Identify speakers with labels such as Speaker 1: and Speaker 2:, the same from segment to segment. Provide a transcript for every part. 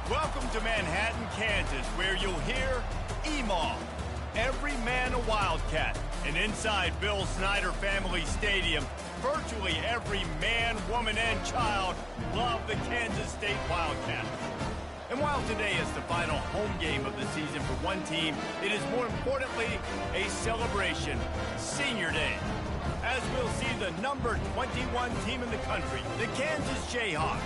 Speaker 1: Welcome to Manhattan, Kansas, where you'll hear EMAW, every man a Wildcat. And inside Bill Snyder Family Stadium, virtually every man, woman, and child love the Kansas State Wildcats. And while today is the final home game of the season for one team, it is more importantly a celebration, Senior Day. As we'll see the number 21 team in the country, the Kansas Jayhawks,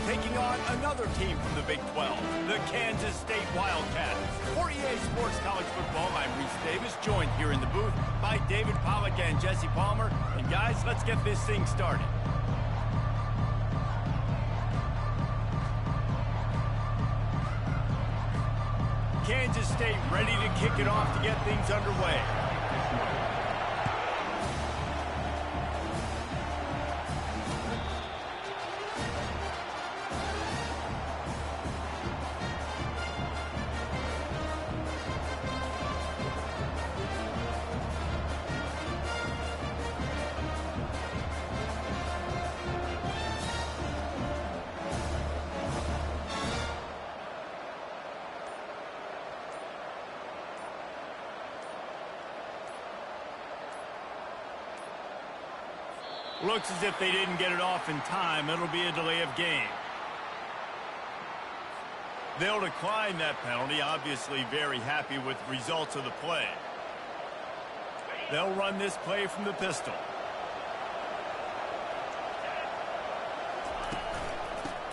Speaker 1: taking on another team from the Big 12, the Kansas State Wildcats. For EA Sports College Football, I'm Reese Davis, joined here in the booth by David Pollack and Jesse Palmer. And guys, let's get this thing started. Kansas State ready to kick it off to get things underway. Looks as if they didn't get it off in time. It'll be a delay of game. They'll decline that penalty, obviously very happy with the results of the play. They'll run this play from the pistol.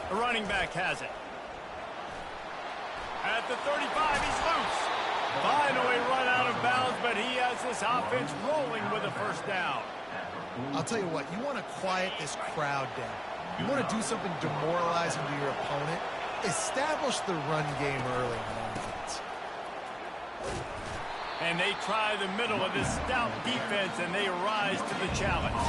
Speaker 1: The running back has it. At the 35, he's loose. Finally run out of bounds, but he has this offense rolling with a first down.
Speaker 2: I'll tell you what, you want to quiet this crowd down. You want to do something demoralizing to your opponent. Establish the run game early on offense.
Speaker 1: And they try the middle of this stout defense, and they rise to the challenge.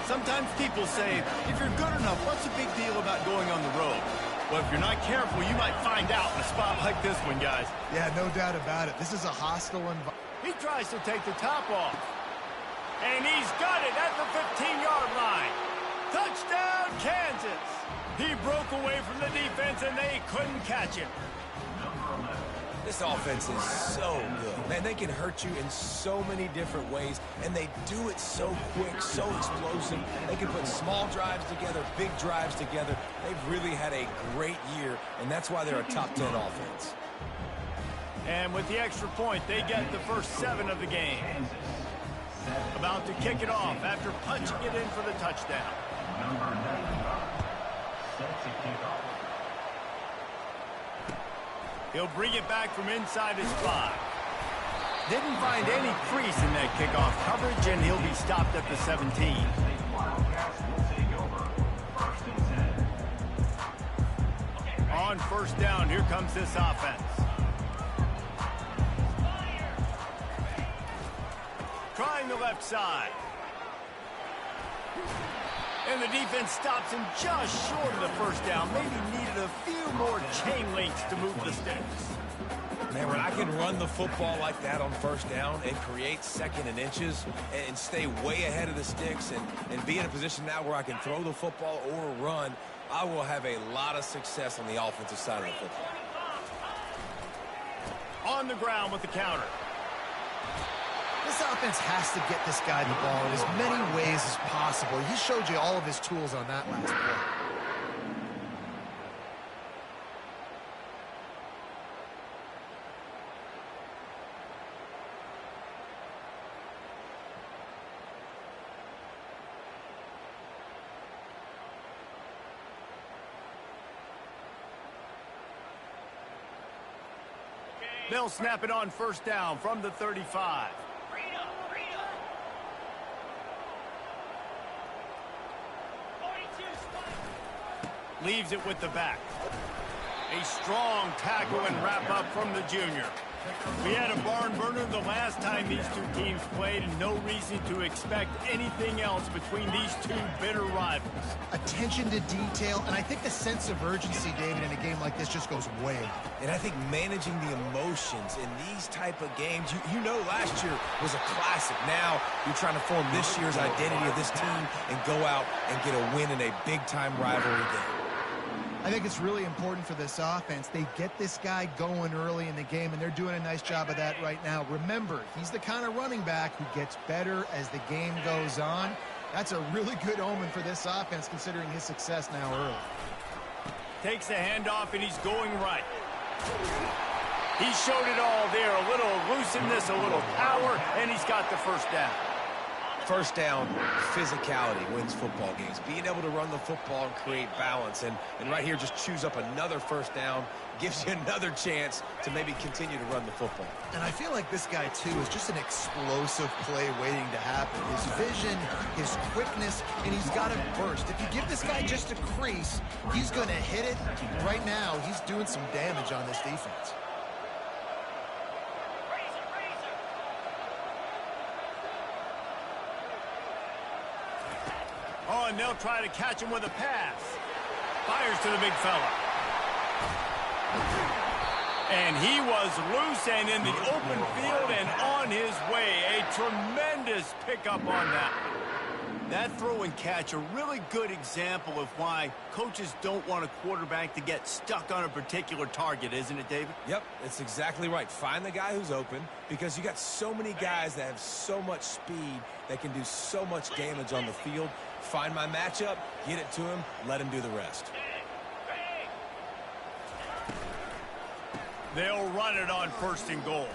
Speaker 1: Sometimes people say, if you're good enough, what's the big deal about going on the road? Well, if you're not careful, you might find out in a spot like this one, guys.
Speaker 2: Yeah, no doubt about it. This is a hostile environment.
Speaker 1: He tries to take the top off. And he's got it at the 15-yard line. Touchdown, Kansas. He broke away from the defense, and they couldn't catch him.
Speaker 3: This offense is so good. Man, they can hurt you in so many different ways, and they do it so quick, so explosive. They can put small drives together, big drives together. They've really had a great year, and that's why they're a top 10 offense.
Speaker 1: And with the extra point, they get the first 7 of the game. About to kick it off after punching it in for the touchdown. He'll bring it back from inside his 5. Didn't find any crease in that kickoff coverage, and he'll be stopped at the 17. On first down, here comes this offense. Trying the left side. And the defense stops him just short of the first down. Maybe needed a few more chain links to move the sticks.
Speaker 3: Man, when I can run the football like that on first down and create second and inches and stay way ahead of the sticks and be in a position now where I can throw the football or run, I will have a lot of success on the offensive side of the football.
Speaker 1: On the ground with the counter.
Speaker 2: This offense has to get this guy the ball in as many ways as possible. He showed you all of his tools on that last play.
Speaker 1: They'll snap it on first down from the 35. Leaves it with the back. A strong tackle and wrap up from the junior. We had a barn burner the last time these two teams played, and no reason to expect anything else between these two bitter rivals.
Speaker 2: Attention to detail, and I think the sense of urgency, David, in a game like this just goes way up.
Speaker 3: And I think managing the emotions in these type of games, you know last year was a classic. Now you're trying to form this year's identity of this team and go out and get a win in a big-time rivalry game.
Speaker 2: I think it's really important for this offense. They get this guy going early in the game, and they're doing a nice job of that right now. Remember, he's the kind of running back who gets better as the game goes on. That's a really good omen for this offense, considering his success now early.
Speaker 1: Takes the handoff, and he's going right. He showed it all there. A little elusiveness, a little power, and he's got the first down.
Speaker 3: First down, physicality wins football games. Being able to run the football and create balance. And right here, just choose up another first down, gives you another chance to maybe continue to run the football.
Speaker 2: And I feel like this guy, too, is just an explosive play waiting to happen. His vision, his quickness, and he's got a burst. If you give this guy just a crease, he's going to hit it. Right now, he's doing some damage on this defense.
Speaker 1: Oh, and they'll try to catch him with a pass. Fires to the big fella. And he was loose and in the open field and on his way. A tremendous pickup on that. That throw and catch, a really good example of why coaches don't want a quarterback to get stuck on a particular target, isn't it, David?
Speaker 3: Yep, it's exactly right. Find the guy who's open, because you got so many guys that have so much speed that can do so much damage on the field. Find my matchup, get it to him, let him do the rest.
Speaker 1: They'll run it on 1st and goal.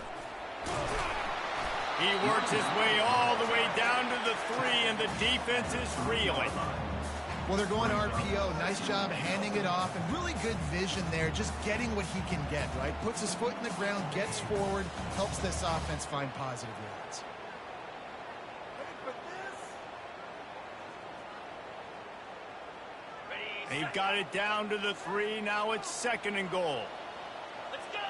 Speaker 1: He works his way all the way down to the 3, and the defense is reeling.
Speaker 2: Well, they're going RPO. Nice job handing it off, and really good vision there, just getting what he can get, right? Puts his foot in the ground, gets forward, helps this offense find positive yards.
Speaker 1: They've got it down to the 3. Now it's 2nd and goal. Let's go!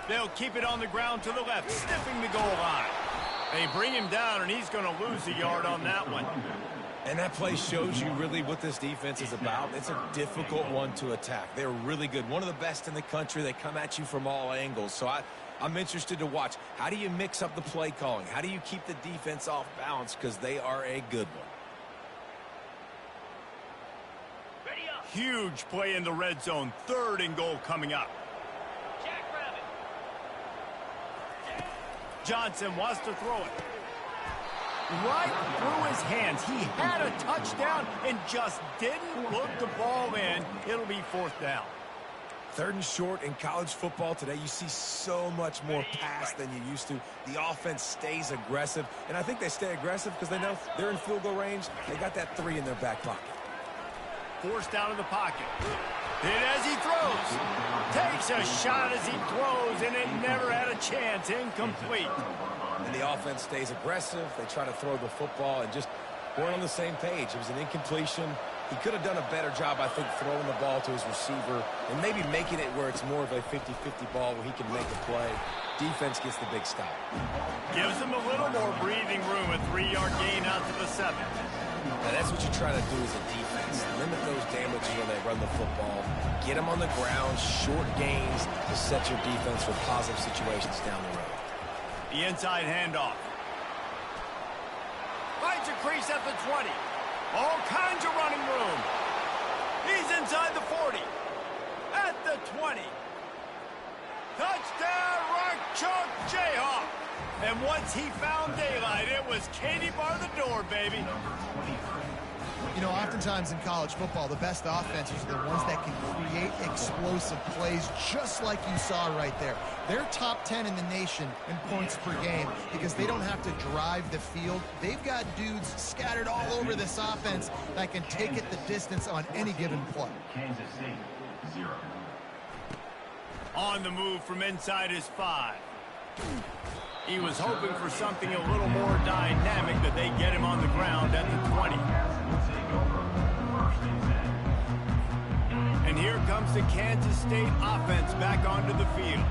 Speaker 1: They'll keep it on the ground to the left, sniffing the goal line. They bring him down, and he's going to lose a yard on that one.
Speaker 3: And that play shows you really what this defense is about. It's a difficult one to attack. They're really good. One of the best in the country. They come at you from all angles. So I'm interested to watch. How do you mix up the play calling? How do you keep the defense off balance? Because they are a good one.
Speaker 1: Huge play in the red zone. 3rd and goal coming up. Johnson wants to throw it. Right through his hands. He had a touchdown and just didn't look the ball in. It'll be 4th down.
Speaker 3: 3rd and short in college football today. You see so much more pass than you used to. The offense stays aggressive, and I think they stay aggressive because they know they're in field goal range. They got that 3 in their back pocket.
Speaker 1: Forced out of the pocket. Hit as he throws. Takes a shot as he throws, and it never had a chance. Incomplete.
Speaker 3: And the offense stays aggressive. They try to throw the football and just weren't on the same page. It was an incompletion. He could have done a better job, I think, throwing the ball to his receiver and maybe making it where it's more of a 50-50 ball where he can make a play. Defense gets the big stop.
Speaker 1: Gives him a little more breathing room. A 3-yard gain out to the 7.
Speaker 3: Now, that's what you try to do as a defense. Limit those damages when they run the football. Get them on the ground, short gains to set your defense for positive situations down the road.
Speaker 1: The inside handoff. Finds a crease at the 20. All kinds of running room. He's inside the 40. At the 20. Touchdown, Rock Chalk Jayhawk. And once he found daylight, it was Katie bar the door, baby.
Speaker 2: You know, oftentimes in college football, the best offenses are the ones that can create explosive plays just like you saw right there. They're top 10 in the nation in points per game because they don't have to drive the field. They've got dudes scattered all over this offense that can take it the distance on any given play.
Speaker 4: Kansas City, 0.
Speaker 1: On the move from inside his 5. He was hoping for something a little more dynamic, but they get him on the ground at the 20. And here comes the Kansas State offense back onto the field.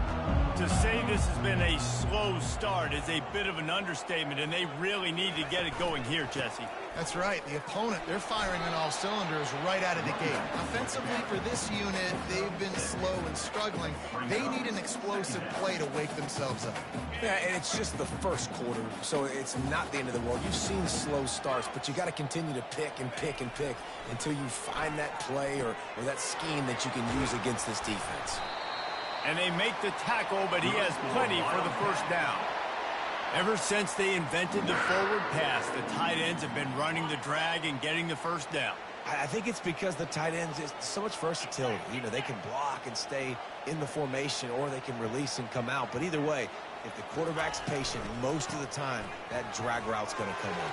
Speaker 1: To say this has been a slow start is a bit of an understatement, and they really need to get it going here, Jesse.
Speaker 2: That's right. The opponent, they're firing on all cylinders right out of the gate. Offensively, for this unit, they've been slow and struggling. They need an explosive play to wake themselves up.
Speaker 3: Yeah, and it's just the first quarter, so it's not the end of the world. You've seen slow starts, but you got to continue to pick and pick and pick until you find that play or that scheme that you can use against this defense.
Speaker 1: And they make the tackle, but he has plenty for the first down. Ever since they invented the forward pass, the tight ends have been running the drag and getting the first down.
Speaker 3: I think it's because the tight ends is so much versatility. You know, they can block and stay in the formation, or they can release and come out. But either way, if the quarterback's patient most of the time, that drag route's going to come in.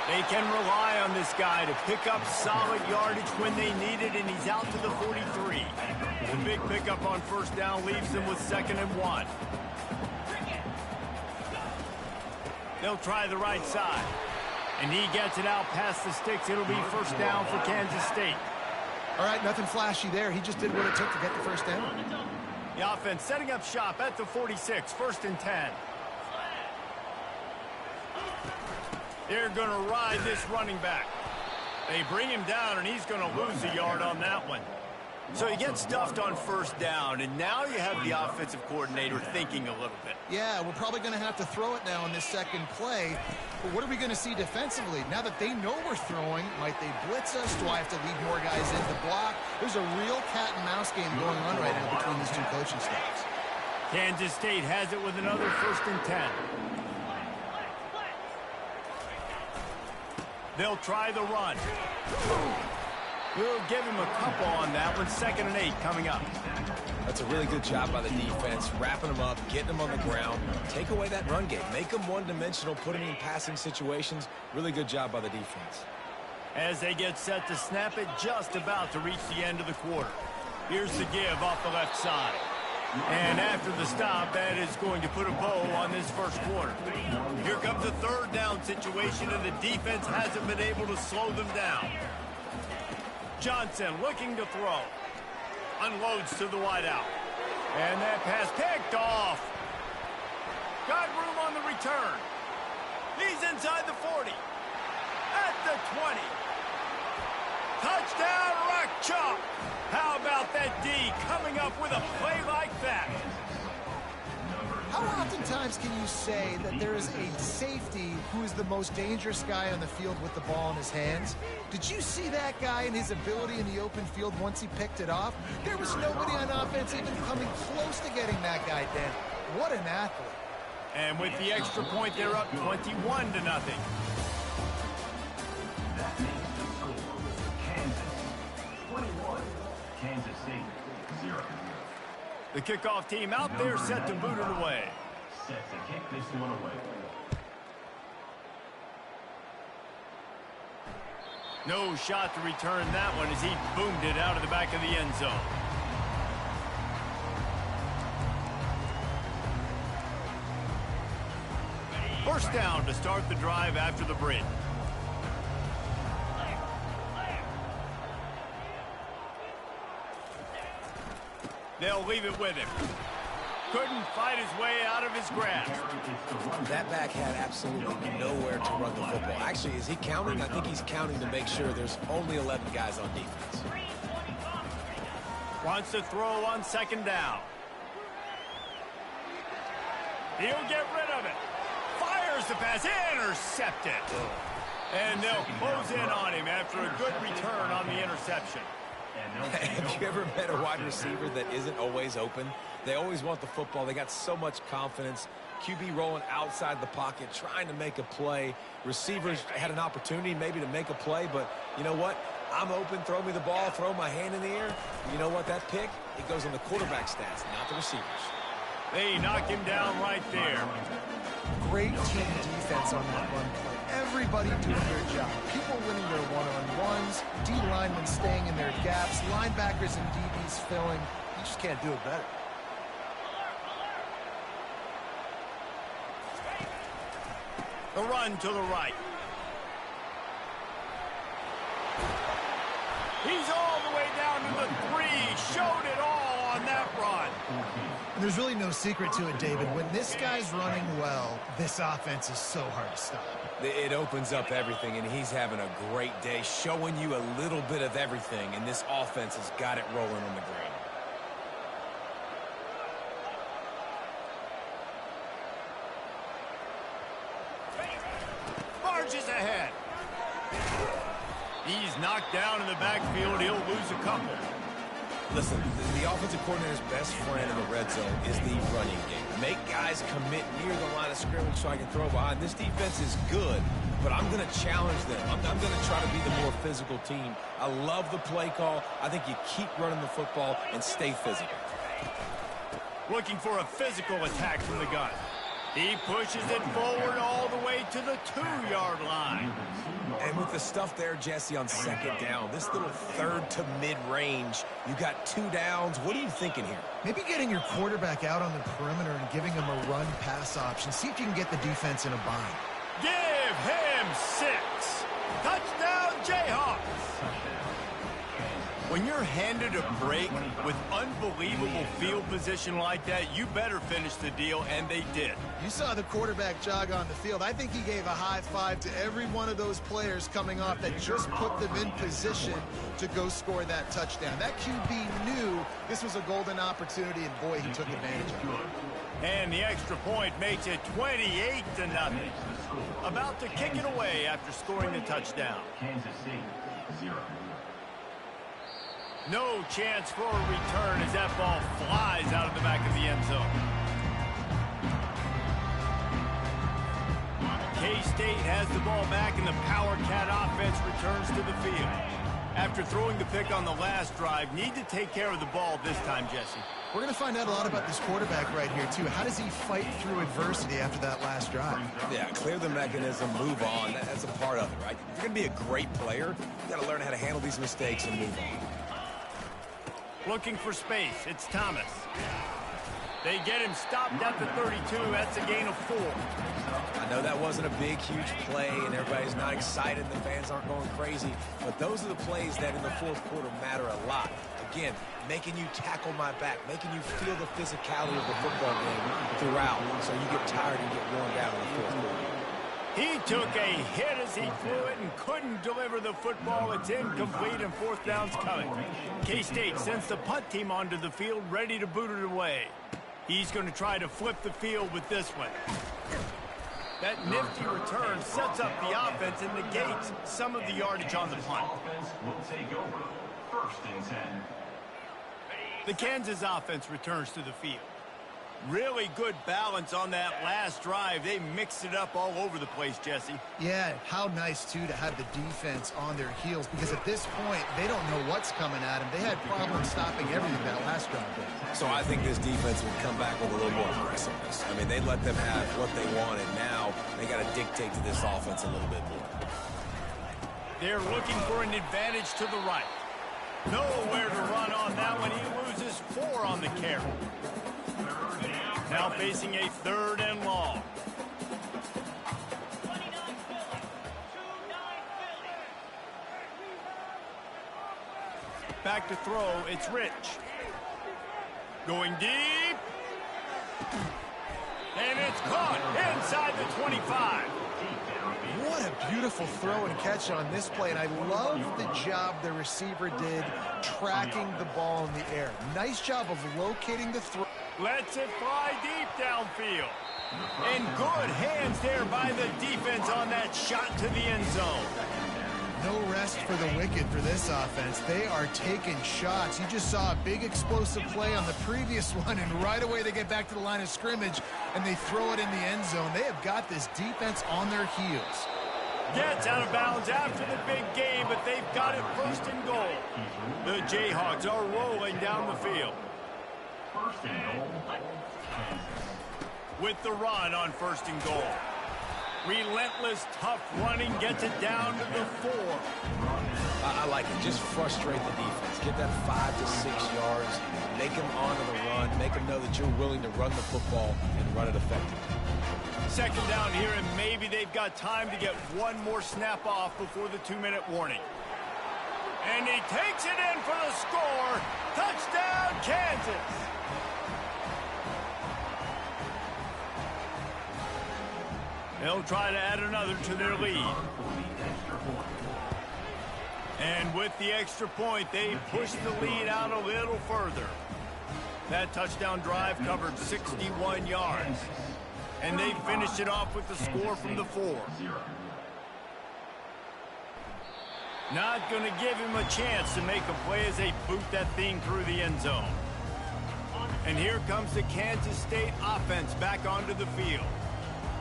Speaker 1: They can rely on this guy to pick up solid yardage when they need it, and he's out to the 43. The big pickup on first down leaves them with 2nd and 1. They'll try the right side. And he gets it out past the sticks. It'll be first down for Kansas State.
Speaker 2: All right, nothing flashy there. He just did what it took to get the first down.
Speaker 1: The offense setting up shop at the 46, 1st and 10. They're going to ride this running back. They bring him down, and he's going to lose a yard on that one. So he gets stuffed on first down, and now you have the offensive coordinator thinking a little bit.
Speaker 2: Yeah, we're probably going to have to throw it now in this second play. But what are we going to see defensively? Now that they know we're throwing, might they blitz us? Do I have to lead more guys in to block? There's a real cat and mouse game going on right now between these two coaching staffs.
Speaker 1: Kansas State has it with another 1st and 10. They'll try the run. We'll give him a couple on that one. 2nd and 8 coming up.
Speaker 3: That's a really good job by the defense, wrapping them up, getting them on the ground. Take away that run game. Make them one-dimensional, put them in passing situations. Really good job by the defense.
Speaker 1: As they get set to snap it, just about to reach the end of the quarter. Here's the give off the left side. And after the stop, that is going to put a bow on this first quarter. Here comes the 3rd down situation, and the defense hasn't been able to slow them down. Johnson looking to throw. Unloads to the wideout. And that pass picked off. Got room on the return. He's inside the 40. At the 20. Touchdown, Rock Chalk. How about that D coming up with a play like that?
Speaker 2: How oftentimes can you say that there is a safety who is the most dangerous guy on the field with the ball in his hands? Did you see that guy and his ability in the open field once he picked it off? There was nobody on offense even coming close to getting that guy down. What an athlete.
Speaker 1: And with the extra point, they're up 21-0.
Speaker 4: That makes the score Kansas 21, Kansas State 0.
Speaker 1: The kickoff team out there set to boot it away.
Speaker 4: Set to kick this one away.
Speaker 1: No shot to return that one as he boomed it out of the back of the end zone. First down to start the drive after the break. They'll leave it with him. Couldn't fight his way out of his grasp.
Speaker 3: That back had absolutely nowhere to run the football. Actually, is he counting? I think he's counting to make sure there's only 11 guys on defense.
Speaker 1: Wants to throw on 2nd down. He'll get rid of it. Fires the pass. Intercepted. And they'll close in on him after a good return on the interception.
Speaker 3: Have you ever met a wide receiver that isn't always open? They always want the football. They got so much confidence. QB rolling outside the pocket, trying to make a play. Receivers had an opportunity maybe to make a play, but you know what? I'm open, throw me the ball, throw my hand in the air. You know what? That pick, it goes on the quarterback stats, not the receivers.
Speaker 1: They knock him down right there.
Speaker 2: Great team defense on that run play. Everybody doing their job. People winning their one-on-ones, D linemen staying in their gaps, linebackers and DBs filling. You just can't do it better.
Speaker 1: The run to the right. He's all the way down to the 3. Showed it all on that run.
Speaker 2: And there's really no secret to it, David. When this guy's running well, this offense is so hard to stop.
Speaker 3: It opens up everything, and he's having a great day, showing you a little bit of everything, and this offense has got it rolling on the ground.
Speaker 1: Marches ahead. He's knocked down in the backfield. He'll lose a couple.
Speaker 3: Listen, the offensive coordinator's best friend in the red zone is the running game. Make guys commit near the line of scrimmage so I can throw behind. This defense is good, but I'm going to challenge them. I'm going to try to be the more physical team. I love the play call. I think you keep running the football and stay physical.
Speaker 1: Looking for a physical attack from the gun. He pushes it forward all the way to the 2-yard line.
Speaker 3: And with the stuff there, Jesse, on second down, this little third to mid-range, you got 2 downs. What are you thinking here?
Speaker 2: Maybe getting your quarterback out on the perimeter and giving him a run-pass option. See if you can get the defense in a bind.
Speaker 1: Give him 6. Touchdown, Jayhawks. When you're handed a break with unbelievable field position like that, you better finish the deal, and they did.
Speaker 2: You saw the quarterback jog on the field. I think he gave a high five to every one of those players coming off that just put them in position to go score that touchdown. That QB knew this was a golden opportunity, and boy, he took advantage of it.
Speaker 1: And the extra point makes it 28-0. About to kick it away after scoring the touchdown.
Speaker 4: Kansas City, 0.
Speaker 1: No chance for a return as that ball flies out of the back of the end zone. K-State has the ball back, and the Power Cat offense returns to the field. After throwing the pick on the last drive, need to take care of the ball this time, Jesse.
Speaker 2: We're going to find out a lot about this quarterback right here, too. How does he fight through adversity after that last drive?
Speaker 3: Yeah, clear the mechanism, move on. That's a part of it, right? If you're going to be a great player, you got to learn how to handle these mistakes and move on.
Speaker 1: Looking for space. It's Thomas. They get him stopped at the 32. That's a gain of 4.
Speaker 3: I know that wasn't a big, huge play, and everybody's not excited. The fans aren't going crazy. But those are the plays that in the fourth quarter matter a lot. Again, making you tackle my back, making you feel the physicality of the football game throughout, so you get tired and get worn down in the fourth quarter.
Speaker 1: He took a hit as he threw it and couldn't deliver the football. It's incomplete, and 4th down's coming. K-State sends the punt team onto the field, ready to boot it away. He's going to try to flip the field with this one. That nifty return sets up the offense and negates some of the yardage on the punt.
Speaker 4: Offense will take over. 1st and 10.
Speaker 1: The Kansas offense returns to the field. Really good balance on that last drive. They mixed it up all over the place, Jesse.
Speaker 2: Yeah, how nice, too, to have the defense on their heels, because at this point, they don't know what's coming at them. They had problems stopping everything that last drive did.
Speaker 3: So I think this defense would come back with a little more aggressiveness. I mean, they let them have what they wanted. Now they got to dictate to this offense a little bit more.
Speaker 1: They're looking for an advantage to the right. Nowhere to run on that one. He loses 4 on the carry. Now facing a 3rd and long. Back to throw, it's Rich. Going deep. And it's caught inside the 25.
Speaker 2: What a beautiful throw and catch on this play, and I love the job the receiver did tracking the ball in the air. Nice job of locating the throw.
Speaker 1: Lets it fly deep downfield. And good hands there by the defense on that shot to the end zone.
Speaker 2: No rest for the wicked for this offense. They are taking shots. You just saw a big explosive play on the previous one, and right away they get back to the line of scrimmage, and they throw it in the end zone. They have got this defense on their heels.
Speaker 1: Gets out of bounds after the big game, but they've got it 1st and goal. The Jayhawks are rolling down the field.
Speaker 4: 1st and goal, Kansas.
Speaker 1: With the run on 1st and goal. Relentless, tough running gets it down to the 4.
Speaker 3: I like it. Just frustrate the defense. Get that 5 to 6 yards. Make them honor the run. Make them know that you're willing to run the football and run it effectively.
Speaker 1: 2nd down here, and maybe they've got time to get one more snap off before the 2-minute warning. And he takes it in for the score. Touchdown, Kansas. They'll try to add another to their lead. And with the extra point, they push the lead out a little further. That touchdown drive covered 61 yards. And they finished it off with the score from the 4. Not going to give him a chance to make a play as they boot that thing through the end zone. And here comes the Kansas State offense back onto the field.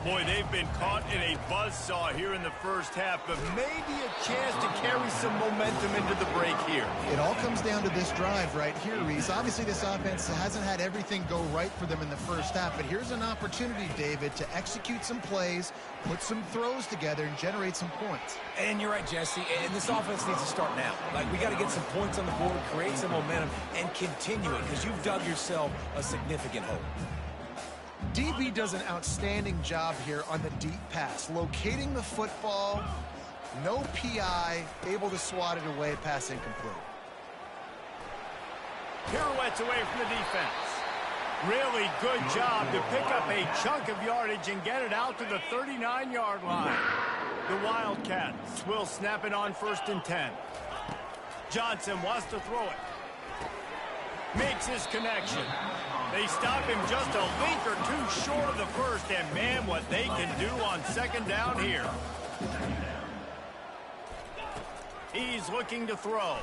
Speaker 1: Boy, they've been caught in a buzzsaw here in the first half, but maybe a chance to carry some momentum into the break here.
Speaker 2: It all comes down to this drive right here, Reese. Obviously, this offense hasn't had everything go right for them in the first half, but here's an opportunity, David, to execute some plays, put some throws together, and generate some points.
Speaker 3: And you're right, Jesse, and this offense needs to start now. Like, we got to get some points on the board, create some momentum, and continue it, because you've dug yourself a significant hole.
Speaker 2: DB does an outstanding job here on the deep pass, locating the football, no PI, able to swat it away, pass incomplete.
Speaker 1: Pirouettes away from the defense. Really good job to pick up a chunk of yardage and get it out to the 39-yard line. The Wildcats will snap it on 1st and 10. Johnson wants to throw it. Makes his connection. They stop him just a link or two short of the first, and man, what they can do on 2nd down here. He's looking to throw.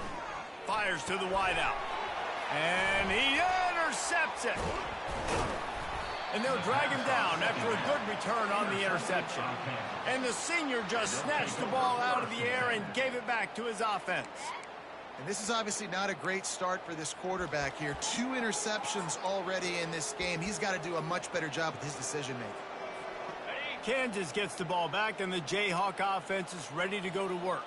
Speaker 1: Fires to the wideout. And he intercepts it. And they'll drag him down after a good return on the interception. And the senior just snatched the ball out of the air and gave it back to his offense.
Speaker 2: And this is obviously not a great start for this quarterback here. 2 interceptions already in this game. He's got to do a much better job with his decision-making.
Speaker 1: Kansas gets the ball back, and the Jayhawk offense is ready to go to work.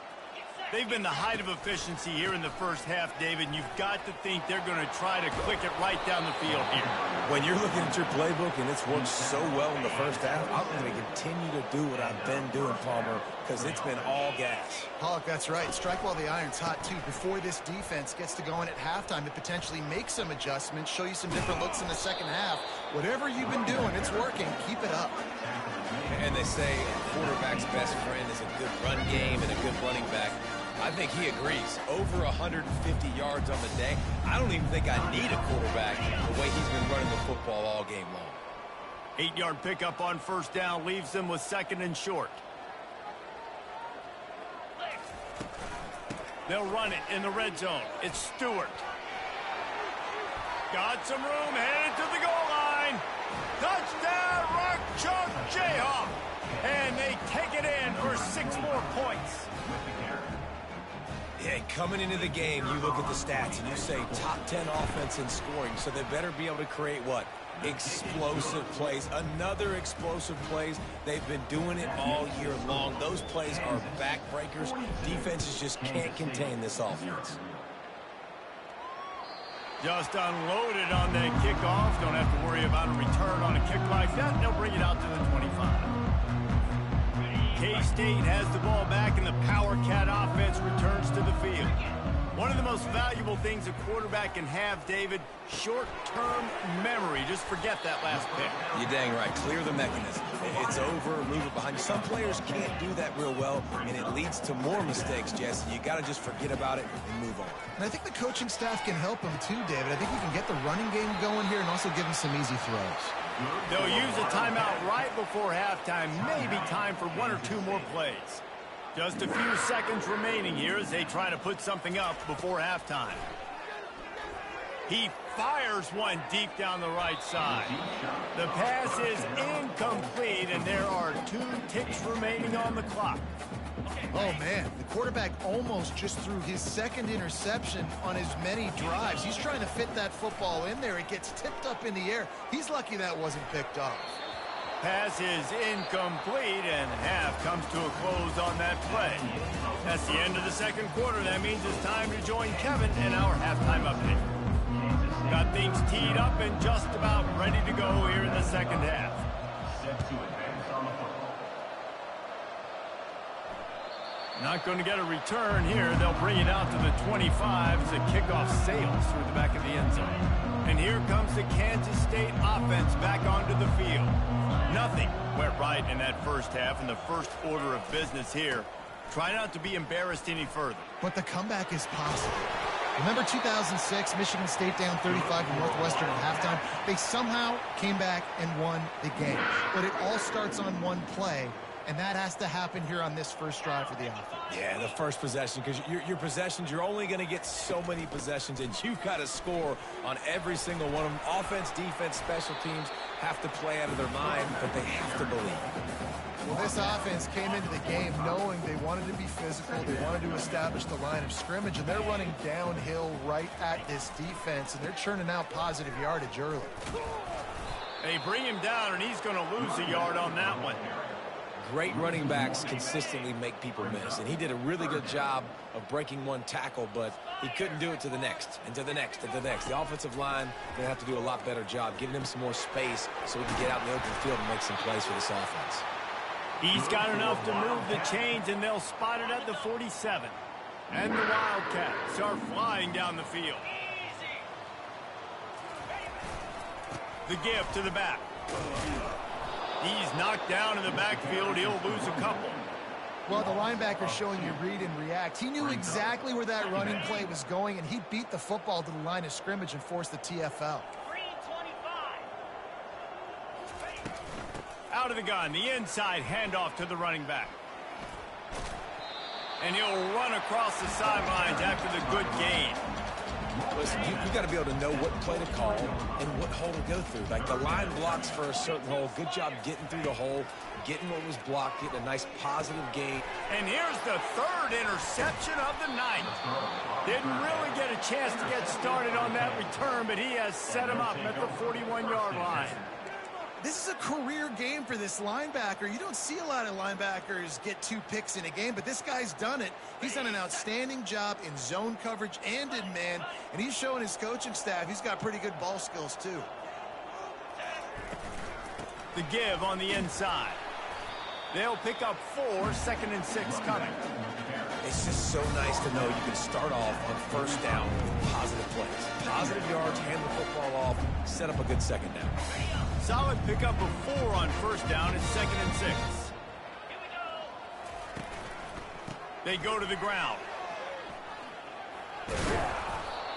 Speaker 1: They've been the height of efficiency here in the first half, David, and you've got to think they're going to try to click it right down the field here.
Speaker 3: When you're looking at your playbook and it's worked so well in the first half, I'm going to continue to do what I've been doing, Palmer, because it's been all gas.
Speaker 2: Pollock, that's right. Strike while the iron's hot, too. Before this defense gets to going at halftime to potentially make some adjustments, show you some different looks in the second half. Whatever you've been doing, it's working. Keep it up.
Speaker 3: And they say a quarterback's best friend is a good run game and a good running back. I think he agrees. Over 150 yards on the day. I don't even think I need a quarterback the way he's been running the football all game long.
Speaker 1: 8-yard pickup on 1st down leaves them with 2nd and short. They'll run it in the red zone. It's Stewart. Got some room, headed to the goal line. Touchdown, Rock Chalk Jayhawk. And they take it in for 6 more points.
Speaker 3: Yeah, coming into the game, you look at the stats and you say top 10 offense in scoring, so they better be able to create what? Explosive plays. Another explosive plays. They've been doing it all year long. Those plays are backbreakers. Defenses just can't contain this offense.
Speaker 1: Just unloaded on that kickoff. Don't have to worry about a return on a kick like that. They'll bring it out to the 25. K-State has the ball back, and the Power Cat offense returns to the field. One of the most valuable things a quarterback can have, David, short-term memory. Just forget that last pick.
Speaker 3: You're dang right. Clear the mechanism. It's over, move it behind you. Some players can't do that real well, and it leads to more mistakes, Jesse. You got to just forget about it and move on.
Speaker 2: And I think the coaching staff can help him too, David. I think you can get the running game going here and also give him some easy throws.
Speaker 1: They'll use a timeout right before halftime. Maybe time for 1 or 2 more plays. Just a few seconds remaining here as they try to put something up before halftime. He fires one deep down the right side. The pass is incomplete, and there are 2 ticks remaining on the clock.
Speaker 2: Oh, man, the quarterback almost just threw his 2nd interception on as many drives. He's trying to fit that football in there. It gets tipped up in the air. He's lucky that wasn't picked off.
Speaker 1: Pass is incomplete, and half comes to a close on that play. That's the end of the 2nd quarter. That means it's time to join Kevin in our halftime update. Got things teed up and just about ready to go here in the 2nd half.
Speaker 4: Set to advance on the football.
Speaker 1: Not going to get a return here. They'll bring it out to the 25 as the kickoff sails through the back of the end zone. And here comes the Kansas State offense back onto the field. Nothing went right in that first half, and the first order of business here. Try not to be embarrassed any further.
Speaker 2: But the comeback is possible. Remember 2006, Michigan State down 35 to Northwestern at halftime? They somehow came back and won the game. But it all starts on one play, and that has to happen here on this first drive for the offense.
Speaker 3: Yeah, the first possession, because your possessions, you're only going to get so many possessions, and you've got to score on every single one of them. Offense, defense, special teams have to play out of their mind, but they have to believe.
Speaker 2: Well, this offense came into the game knowing they wanted to be physical, they wanted to establish the line of scrimmage, and they're running downhill right at this defense, and they're churning out positive yardage early.
Speaker 1: They bring him down, and he's going to lose a yard on that one.
Speaker 3: Great running backs consistently make people miss, and he did a really good job of breaking one tackle, but he couldn't do it to the next, and to the next, and to the next. The offensive line going to have to do a lot better job, giving him some more space so he can get out in the open field and make some plays for this offense.
Speaker 1: He's got enough to move the chains, and they'll spot it at the 47. And the Wildcats are flying down the field. The give to the back. He's knocked down in the backfield. He'll lose a couple.
Speaker 2: Well, the linebacker's showing you read and react. He knew exactly where that running play was going, and he beat the football to the line of scrimmage and forced the TFL.
Speaker 1: Out of the gun, the inside handoff to the running back. And he'll run across the sidelines after the good gain.
Speaker 3: Listen, you got to be able to know what play to call and what hole to go through. Like the line blocks for a certain hole. Good job getting through the hole, getting what was blocked, getting a nice positive gain.
Speaker 1: And here's the third interception of the night. Didn't really get a chance to get started on that return, but he has set him up at the 41-yard line.
Speaker 2: This is a career game for this linebacker. You don't see a lot of linebackers get 2 picks in a game, but this guy's done it. He's done an outstanding job in zone coverage and in man, and he's showing his coaching staff he's got pretty good ball skills too.
Speaker 1: The give on the inside. They'll pick up 4, 2nd and 6 coming.
Speaker 3: It's just so nice to know you can start off on first down with positive plays. Positive yards, hand the football off, set up a good second down.
Speaker 1: Solid pickup of 4 on first down. It's 2nd and 6. They go to the ground.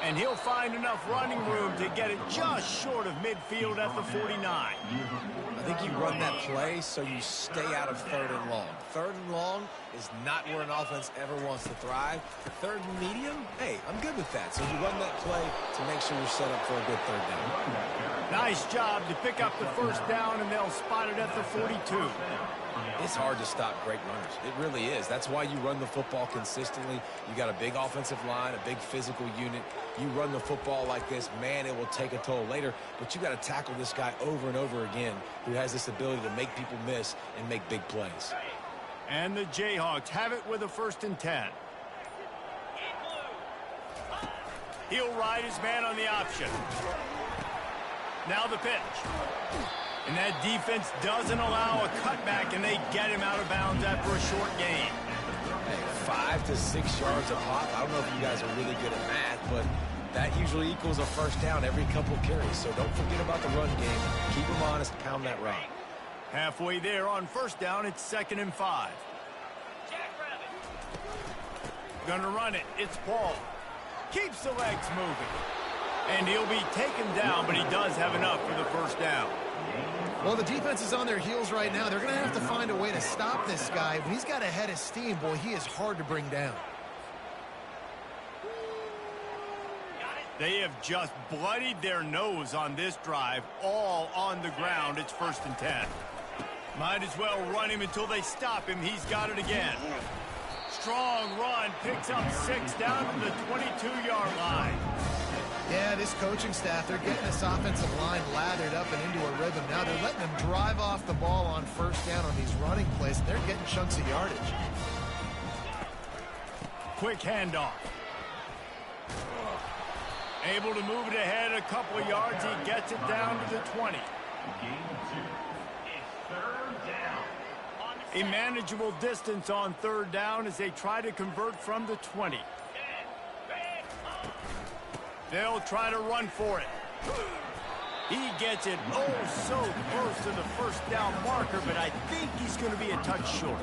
Speaker 1: And he'll find enough running room to get it just short of midfield at the 49.
Speaker 3: I think you run that play so you stay out of 3rd and long. 3rd and long is not where an offense ever wants to thrive. 3rd and medium, hey, I'm good with that. So you run that play to make sure you're set up for a good 3rd down.
Speaker 1: Nice job to pick up the first down, and they'll spot it at the 42.
Speaker 3: It's hard to stop great runners. It really is. That's why you run the football consistently. You got a big offensive line, a big physical unit. You run the football like this, man, it will take a toll later. But you got to tackle this guy over and over again who has this ability to make people miss and make big plays.
Speaker 1: And the Jayhawks have it with a 1st and 10. He'll ride his man on the option. Now the pitch. And that defense doesn't allow a cutback, and they get him out of bounds after a short gain.
Speaker 3: Hey, 5 to 6 yards a pop. I don't know if you guys are really good at math, but that usually equals a first down every couple carries. So don't forget about the run game. Keep them honest, pound that rock.
Speaker 1: Halfway there on first down, it's 2nd and 5. Gonna run it. It's Paul. Keeps the legs moving. And he'll be taken down, but he does have enough for the first down.
Speaker 2: Well, the defense is on their heels right now. They're going to have to find a way to stop this guy. When he's got a head of steam, boy, he is hard to bring down.
Speaker 1: They have just bloodied their nose on this drive, all on the ground. It's 1st and 10. Might as well run him until they stop him. He's got it again. Strong run, picks up 6 down from the 22-yard line.
Speaker 2: Yeah, this coaching staff, they're getting this offensive line lathered up and into a rhythm. Now they're letting them drive off the ball on first down on these running plays, and they're getting chunks of yardage.
Speaker 1: Quick handoff. Able to move it ahead a couple of yards. He gets it down to the 20. A manageable distance on 3rd down as they try to convert from the 20. They'll try to run for it. He gets it oh so close to the first down marker, but I think he's going to be a touch short.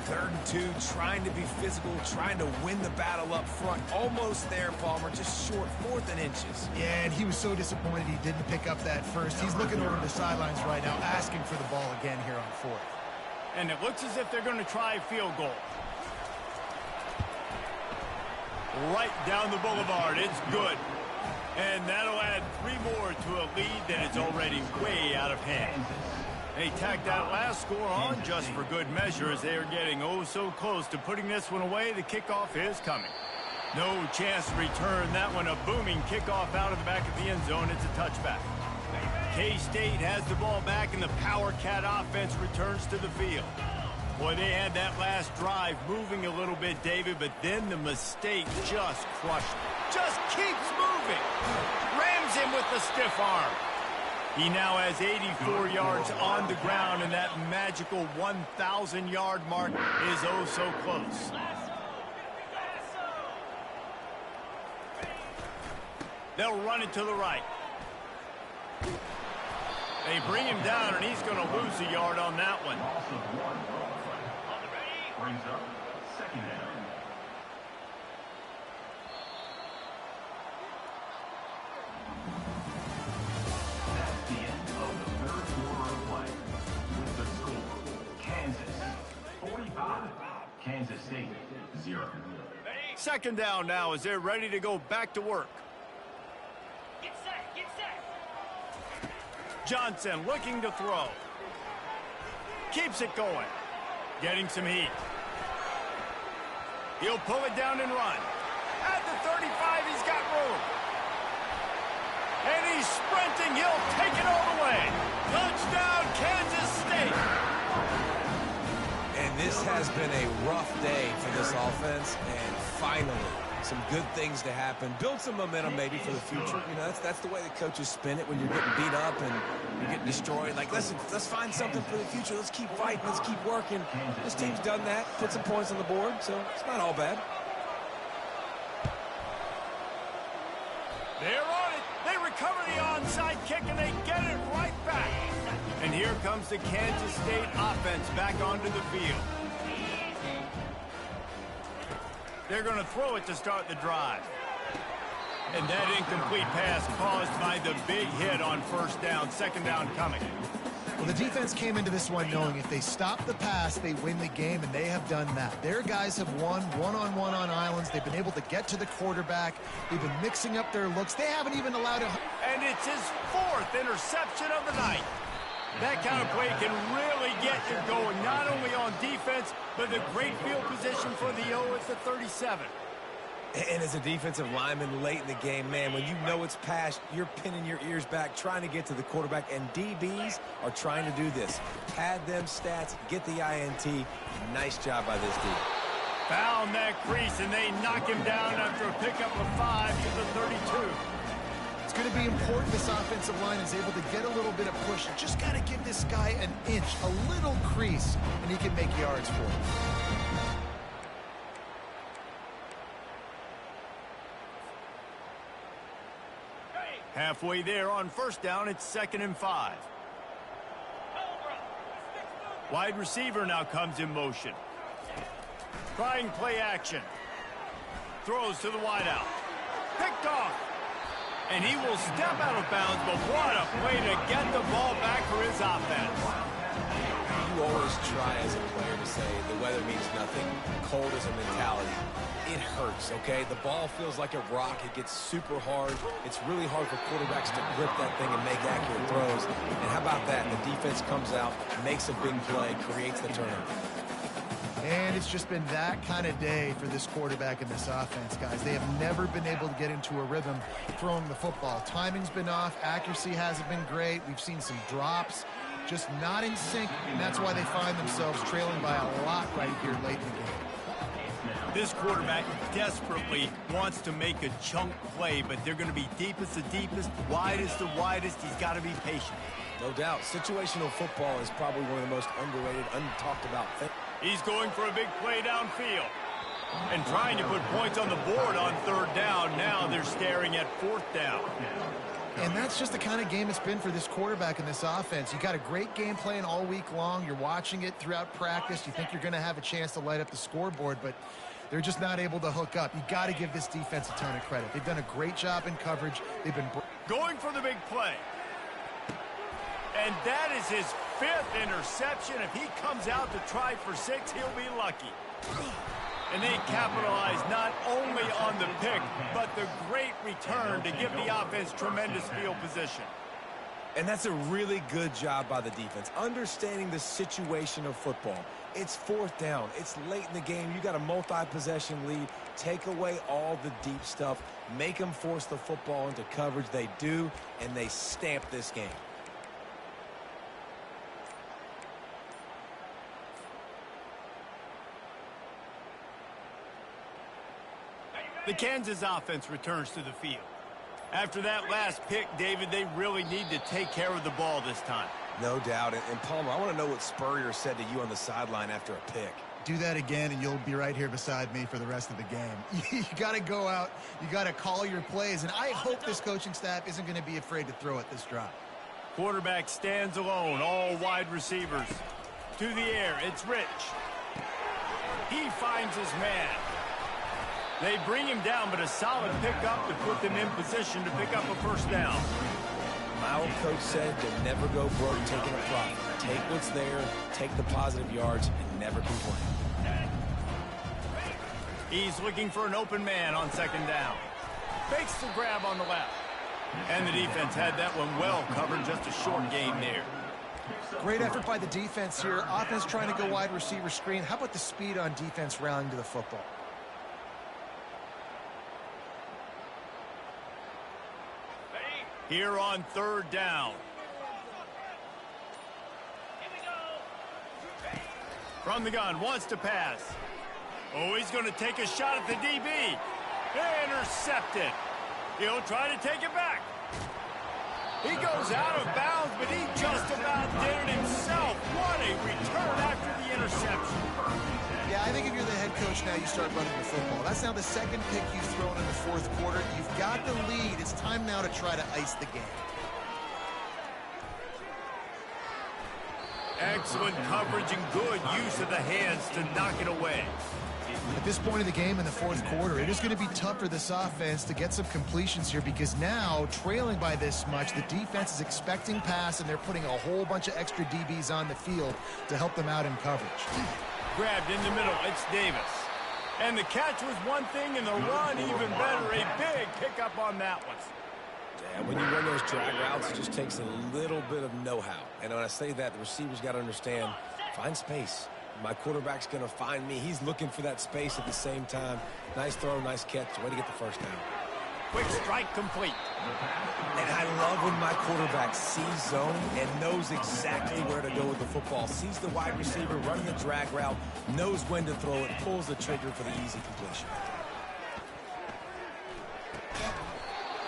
Speaker 3: 3rd and 2, trying to be physical, trying to win the battle up front. Almost there, Palmer, just short, 4th and inches.
Speaker 2: Yeah, and he was so disappointed he didn't pick up that first. He's looking over the sidelines right now, asking for the ball again here on 4th.
Speaker 1: And it looks as if they're going to try a field goal. Right down the boulevard, it's good. And that'll add 3 more to a lead that is already way out of hand. They tacked that last score on just for good measure as they are getting oh so close to putting this one away. The kickoff is coming. No chance to return that one. A booming kickoff out of the back of the end zone. It's a touchback. K-State has the ball back and the Power Cat offense returns to the field. Boy, they had that last drive moving a little bit, David, but then the mistake just crushed it. Just keeps moving. Rams him with the stiff arm. He now has 84 yards on the ground, and that magical 1,000-yard mark is oh so close. They'll run it to the right. They bring him down, and he's going to lose a yard on that one.
Speaker 4: Brings up 2nd down. That's the end of the 3rd quarter of play. With the score, Kansas 45, Kansas State 0.
Speaker 1: 2nd down now as they're ready to go back to work.
Speaker 5: Get set, get set.
Speaker 1: Johnson looking to throw. Keeps it going. Getting some heat. He'll pull it down and run. At the 35, he's got room. And he's sprinting. He'll take it all the way. Touchdown, Kansas State.
Speaker 3: And this has been a rough day for this offense, and finally, some good things to happen. Build some momentum maybe for the future. You know, that's the way the coaches spin it when you're getting beat up and you're getting destroyed. Like, listen, let's find something for the future. Let's keep fighting. Let's keep working. This team's done that. Put some points on the board, so it's not all bad.
Speaker 1: They're on it. They recover the onside kick, and they get it right back. And here comes the Kansas State offense back onto the field. They're going to throw it to start the drive. And that incomplete pass caused by the big hit on 1st down. 2nd down coming.
Speaker 2: Well, the defense came into this one knowing if they stop the pass, they win the game, and they have done that. Their guys have won one-on-one on islands. They've been able to get to the quarterback. They've been mixing up their looks. They haven't even allowed a...
Speaker 1: And it's his 4th interception of the night. That kind of play can really get you going, not only on defense, but the great field position for the O at the 37.
Speaker 3: And as a defensive lineman late in the game, man, when you know it's past, you're pinning your ears back, trying to get to the quarterback, and DBs are trying to do this. Pad them stats, get the INT. Nice job by this D.
Speaker 1: Found that crease, and they knock him down after a pickup of 5 to the 32.
Speaker 2: It's going to be important this offensive line is able to get a little bit of push. Just got to give this guy an inch, a little crease, and he can make yards for it.
Speaker 1: Halfway there on 1st down, it's 2nd and 5. Wide receiver now comes in motion. Trying play action. Throws to the wideout. Picked off. And he will step out of bounds, but what a play to get the ball back for his offense.
Speaker 3: You always try as a player to say the weather means nothing. Cold is a mentality. It hurts, okay? The ball feels like a rock. It gets super hard. It's really hard for quarterbacks to grip that thing and make accurate throws. And how about that? The defense comes out, makes a big play, creates the turnover.
Speaker 2: And it's just been that kind of day for this quarterback and this offense, guys. They have never been able to get into a rhythm throwing the football. Timing's been off. Accuracy hasn't been great. We've seen some drops, just not in sync, and that's why they find themselves trailing by a lot right here late in the game.
Speaker 1: This quarterback desperately wants to make a chunk play, but they're going to be deepest the deepest, widest the widest. He's got to be patient.
Speaker 3: No doubt. Situational football is probably one of the most underrated, untalked about things.
Speaker 1: He's going for a big play downfield and trying to put points on the board on 3rd down. Now they're staring at 4th down.
Speaker 2: And that's just the kind of game it's been for this quarterback in this offense. You got a great game plan all week long. You're watching it throughout practice. You think you're going to have a chance to light up the scoreboard, but they're just not able to hook up. You got to give this defense a ton of credit. They've done a great job in coverage. They've been
Speaker 1: going for the big play. And that is his 5th interception. If he comes out to try for 6, he'll be lucky. And they capitalize not only on the pick, but the great return to give the offense tremendous field position.
Speaker 3: And that's a really good job by the defense, understanding the situation of football. It's 4th down. It's late in the game. You got a multi-possession lead. Take away all the deep stuff. Make them force the football into coverage. They do, and they stamp this game.
Speaker 1: The Kansas offense returns to the field. After that last pick, David, they really need to take care of the ball this time.
Speaker 3: No doubt. And Palmer, I want to know what Spurrier said to you on the sideline after a pick.
Speaker 2: do that again, and you'll be right here beside me for the rest of the game. You got to go out. You got to call your plays, and I hope this coaching staff isn't going to be afraid to throw it this drive.
Speaker 1: Quarterback stands alone, all wide receivers. To the air, it's Rich. He finds his man. They bring him down, but a solid pickup to put them in position to pick up a first down.
Speaker 3: My old coach said to never go broke taking a profit. Take what's there, take the positive yards, and never complain.
Speaker 1: He's looking for an open man on second down. Fakes the grab on the left. And the defense had that one well covered, just a short gain there.
Speaker 2: Great effort by the defense here. Offense trying to go wide receiver screen. How about the speed on defense rallying to the football?
Speaker 1: Here on third down. From the gun, wants to pass. Oh, he's going to take a shot at the DB. Intercepted. He'll try to take it back. He goes out of bounds, but he just about did it himself. What a return after the interception.
Speaker 2: Yeah, I think if you're the head coach now, you start running the football. That's now the second pick you've thrown in the fourth quarter. You've got the lead. It's time now to try to ice the game.
Speaker 1: Excellent coverage and good use of the hands to knock it away.
Speaker 2: At this point of the game in the fourth quarter, it is going to be tough for this offense to get some completions here because now, trailing by this much, the defense is expecting pass, and they're putting a whole bunch of extra DBs on the field to help them out in coverage.
Speaker 1: Grabbed in the middle, it's Davis. And the catch was one thing, and the run even better. A big pickup on that one.
Speaker 3: Yeah, when you run those drag routes, it just takes a little bit of know-how. And when I say that, the receivers got to understand, find space. My quarterback's going to find me. He's looking for that space at the same time. Nice throw, nice catch. Way to get the first down.
Speaker 1: Quick strike complete.
Speaker 3: And I love when my quarterback sees zone and knows exactly where to go with the football. Sees the wide receiver running the drag route, knows when to throw it, pulls the trigger for the easy completion.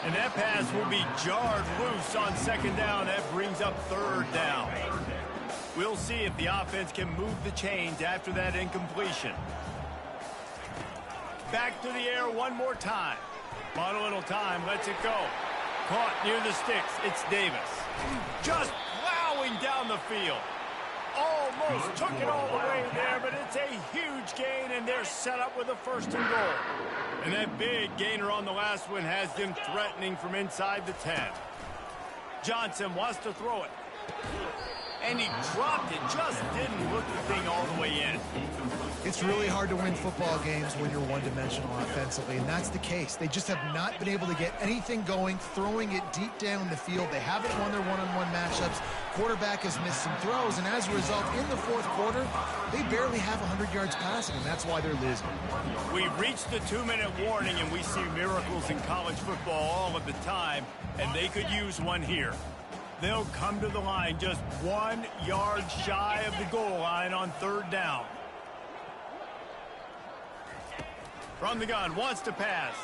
Speaker 1: And that pass will be jarred loose on second down. That brings up third down. We'll see if the offense can move the chains after that incompletion. Back to the air one more time. On a little time, lets it go. Caught near the sticks, it's Davis. Just plowing down the field. Almost took it all the way there, but it's a huge gain, and they're set up with a first and goal. And that big gainer on the last one has them threatening from inside the 10. Johnson wants to throw it. And he dropped it, just didn't look the thing all the way in.
Speaker 2: It's really hard to win football games when you're one-dimensional offensively, and that's the case. They just have not been able to get anything going, throwing it deep down the field. They haven't won their one-on-one matchups. Quarterback has missed some throws, and as a result, in the fourth quarter, they barely have 100 yards passing, and that's why they're losing.
Speaker 1: We reached the 2-minute warning, and we see miracles in college football all of the time, and they could use one here. They'll come to the line just 1 yard shy of the goal line on third down. From the gun, wants to pass.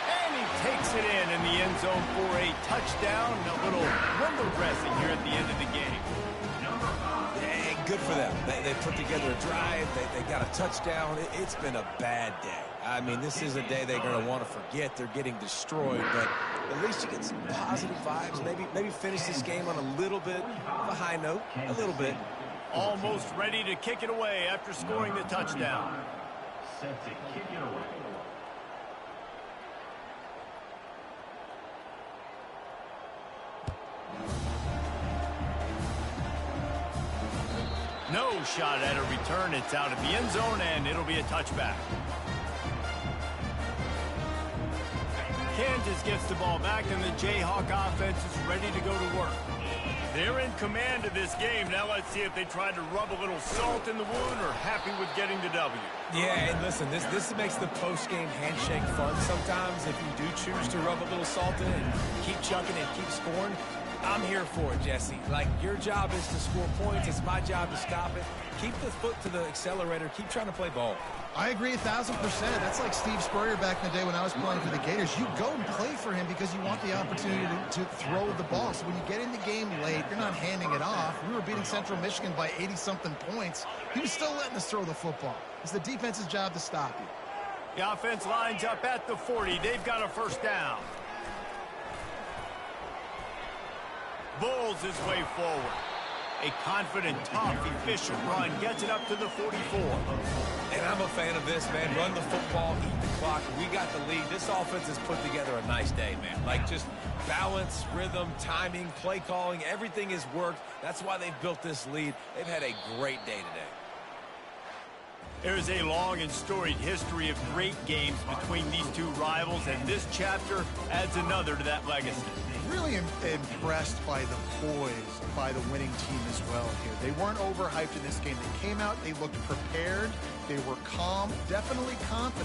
Speaker 1: And he takes it in the end zone for a touchdown. A little window dressing here at the end of the game.
Speaker 3: Yeah, good for them. They put together a drive. They got a touchdown. It's been a bad day. I mean, this is a day they're going to want to forget. They're getting destroyed, but at least you get some positive vibes. Maybe finish this game on a little bit of a high note, a little bit.
Speaker 1: Almost ready to kick it away after scoring the touchdown.
Speaker 4: Set to kick it away.
Speaker 1: No shot at a return. It's out of the end zone, and it'll be a touchback. Kansas gets the ball back, and the Jayhawk offense is ready to go to work. They're in command of this game. Now let's see if they try to rub a little salt in the wound or happy with getting the W.
Speaker 3: Yeah, and listen, this makes the post-game handshake fun sometimes. If you do choose to rub a little salt in and keep chucking and keep scoring, I'm here for it, Jesse. Like, your job is to score points. It's my job to stop it. Keep the foot to the accelerator. Keep trying to play ball.
Speaker 2: I agree 1,000%. That's like Steve Spurrier back in the day when I was playing for the Gators. You go and play for him because you want the opportunity to throw the ball. So when you get in the game late, you're not handing it off. We were beating Central Michigan by 80-something points. He was still letting us throw the football. It's the defense's job to stop you.
Speaker 1: The offense lines up at the 40. They've got a first down. Bulls his way forward. A confident, tough, efficient run gets it up to the 44.
Speaker 3: And I'm a fan of this, man. Run the football, eat the clock. We got the lead. This offense has put together a nice day, man. Like, just balance, rhythm, timing, play calling, everything has worked. That's why they've built this lead. They've had a great day today.
Speaker 1: There's a long and storied history of great games between these two rivals, and this chapter adds another to that legacy.
Speaker 2: Really impressed by the poise by the winning team as well here. They weren't overhyped in this game. They came out, they looked prepared, they were calm, definitely confident.